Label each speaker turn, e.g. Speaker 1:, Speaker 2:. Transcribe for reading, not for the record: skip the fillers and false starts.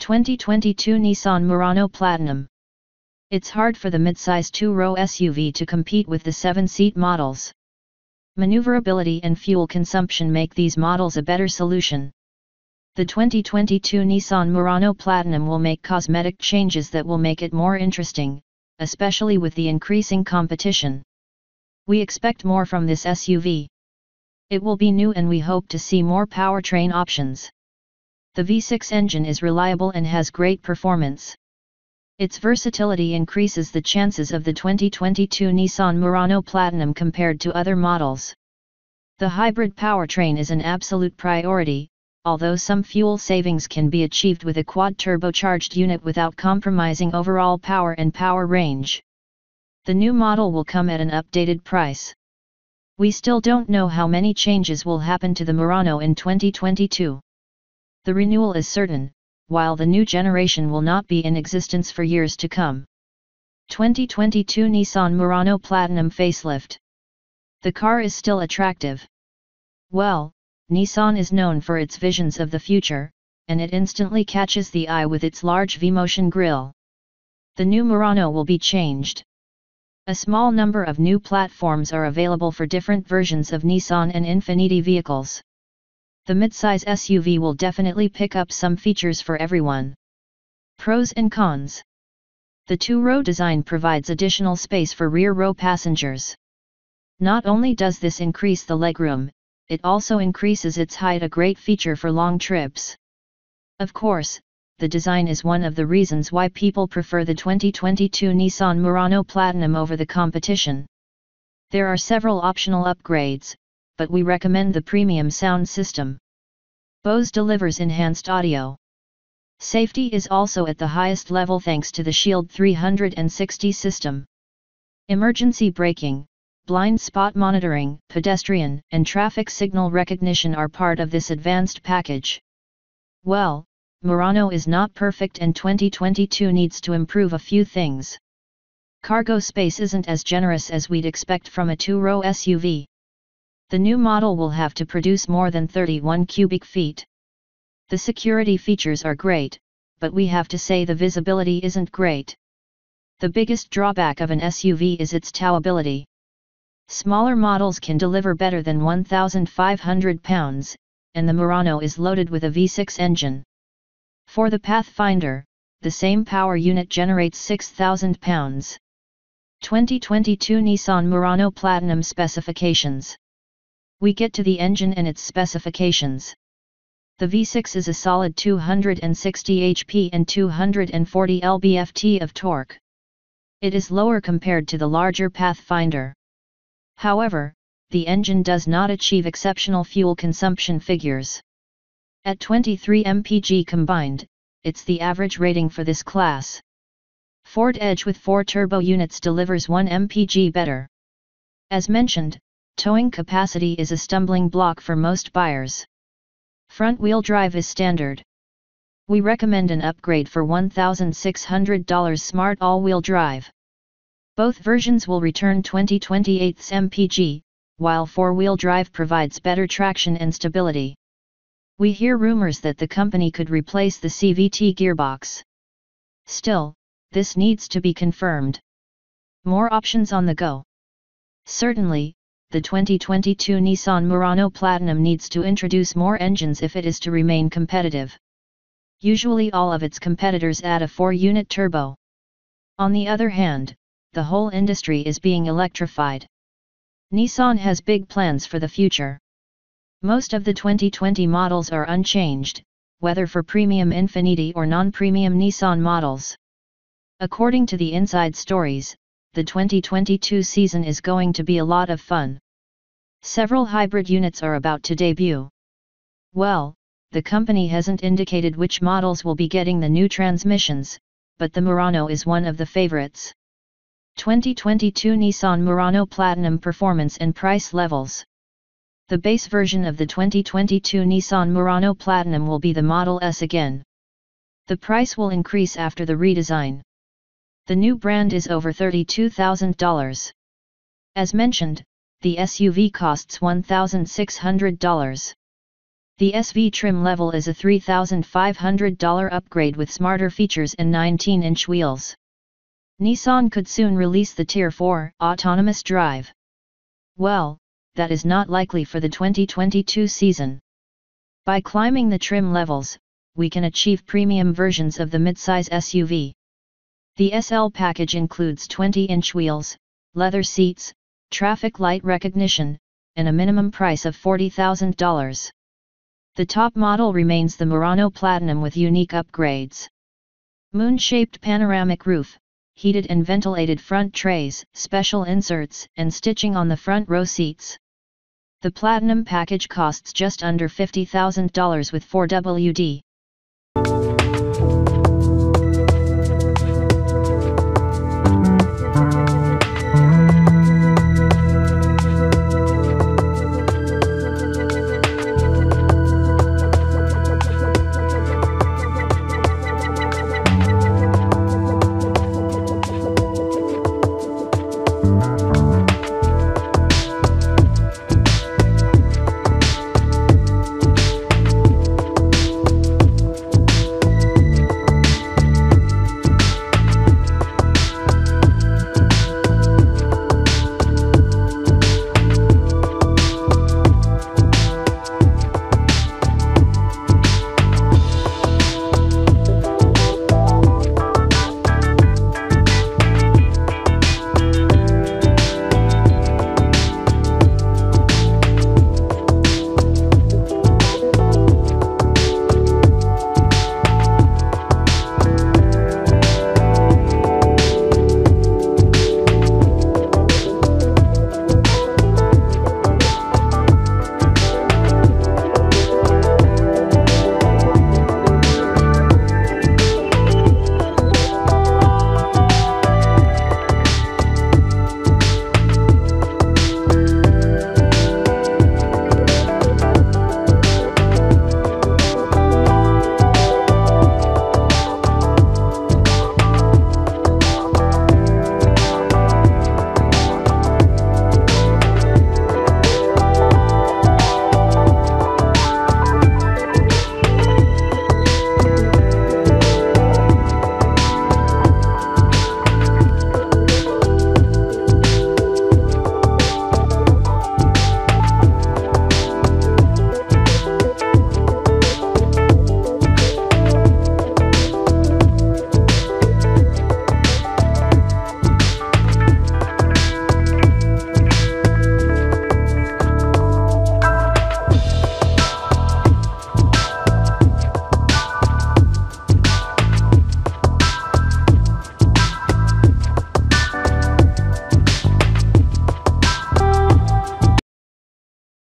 Speaker 1: 2022 Nissan Murano Platinum. It's hard for the midsize two-row SUV to compete with the 7-seat models. Maneuverability and fuel consumption make these models a better solution. The 2022 Nissan Murano Platinum will make cosmetic changes that will make it more interesting, especially with the increasing competition. We expect more from this SUV. It will be new and we hope to see more powertrain options. The V6 engine is reliable and has great performance. Its versatility increases the chances of the 2022 Nissan Murano Platinum compared to other models. The hybrid powertrain is an absolute priority, although some fuel savings can be achieved with a quad-turbocharged unit without compromising overall power and power range. The new model will come at an updated price. We still don't know how many changes will happen to the Murano in 2022. The renewal is certain, while the new generation will not be in existence for years to come. 2022 Nissan Murano Platinum facelift. The car is still attractive. Well, Nissan is known for its visions of the future, and it instantly catches the eye with its large V-motion grille. The new Murano will be changed. A small number of new platforms are available for different versions of Nissan and Infiniti vehicles. The midsize SUV will definitely pick up some features for everyone. Pros and cons. The two-row design provides additional space for rear-row passengers. Not only does this increase the legroom, it also increases its height, a great feature for long trips. Of course, the design is one of the reasons why people prefer the 2022 Nissan Murano Platinum over the competition. There are several optional upgrades, but we recommend the premium sound system. Bose delivers enhanced audio. Safety is also at the highest level thanks to the Shield 360 system. Emergency braking, blind spot monitoring, pedestrian and traffic signal recognition are part of this advanced package. Well, Murano is not perfect and 2022 needs to improve a few things. Cargo space isn't as generous as we'd expect from a two-row SUV. The new model will have to produce more than 31 cubic feet. The security features are great, but we have to say the visibility isn't great. The biggest drawback of an SUV is its towability. Smaller models can deliver better than 1,500 pounds, and the Murano is loaded with a V6 engine. For the Pathfinder, the same power unit generates 6,000 pounds. 2022 Nissan Murano Platinum specifications. We get to the engine and its specifications. The V6 is a solid 260 HP and 240 lb-ft of torque. It is lower compared to the larger Pathfinder. However, the engine does not achieve exceptional fuel consumption figures. At 23 mpg combined, it's the average rating for this class. Ford Edge with 4 turbo units delivers 1 mpg better. As mentioned, towing capacity is a stumbling block for most buyers. Front-wheel drive is standard. We recommend an upgrade for $1,600 Smart All-Wheel Drive. Both versions will return 2028 mpg, while four-wheel drive provides better traction and stability. We hear rumors that the company could replace the CVT gearbox. Still, this needs to be confirmed. More options on the go. Certainly, the 2022 Nissan Murano Platinum needs to introduce more engines if it is to remain competitive. Usually all of its competitors add a 4-unit turbo. On the other hand, the whole industry is being electrified. Nissan has big plans for the future. Most of the 2020 models are unchanged, whether for premium Infiniti or non-premium Nissan models. According to the inside stories, the 2022 season is going to be a lot of fun. Several hybrid units are about to debut. Well, the company hasn't indicated which models will be getting the new transmissions, but the Murano is one of the favorites. 2022 Nissan Murano Platinum performance and price levels. The base version of the 2022 Nissan Murano Platinum will be the Model S again. The price will increase after the redesign. The new brand is over $32,000. As mentioned, the SUV costs $1,600. The SV trim level is a $3,500 upgrade with smarter features and 19-inch wheels. Nissan could soon release the Tier 4 autonomous drive. Well, that is not likely for the 2022 season. By climbing the trim levels, we can achieve premium versions of the midsize SUV. The SL package includes 20-inch wheels, leather seats, traffic light recognition, and a minimum price of $40,000. The top model remains the Murano Platinum with unique upgrades. Moon-shaped panoramic roof, heated and ventilated front trays, special inserts, and stitching on the front row seats. The Platinum package costs just under $50,000 with 4WD.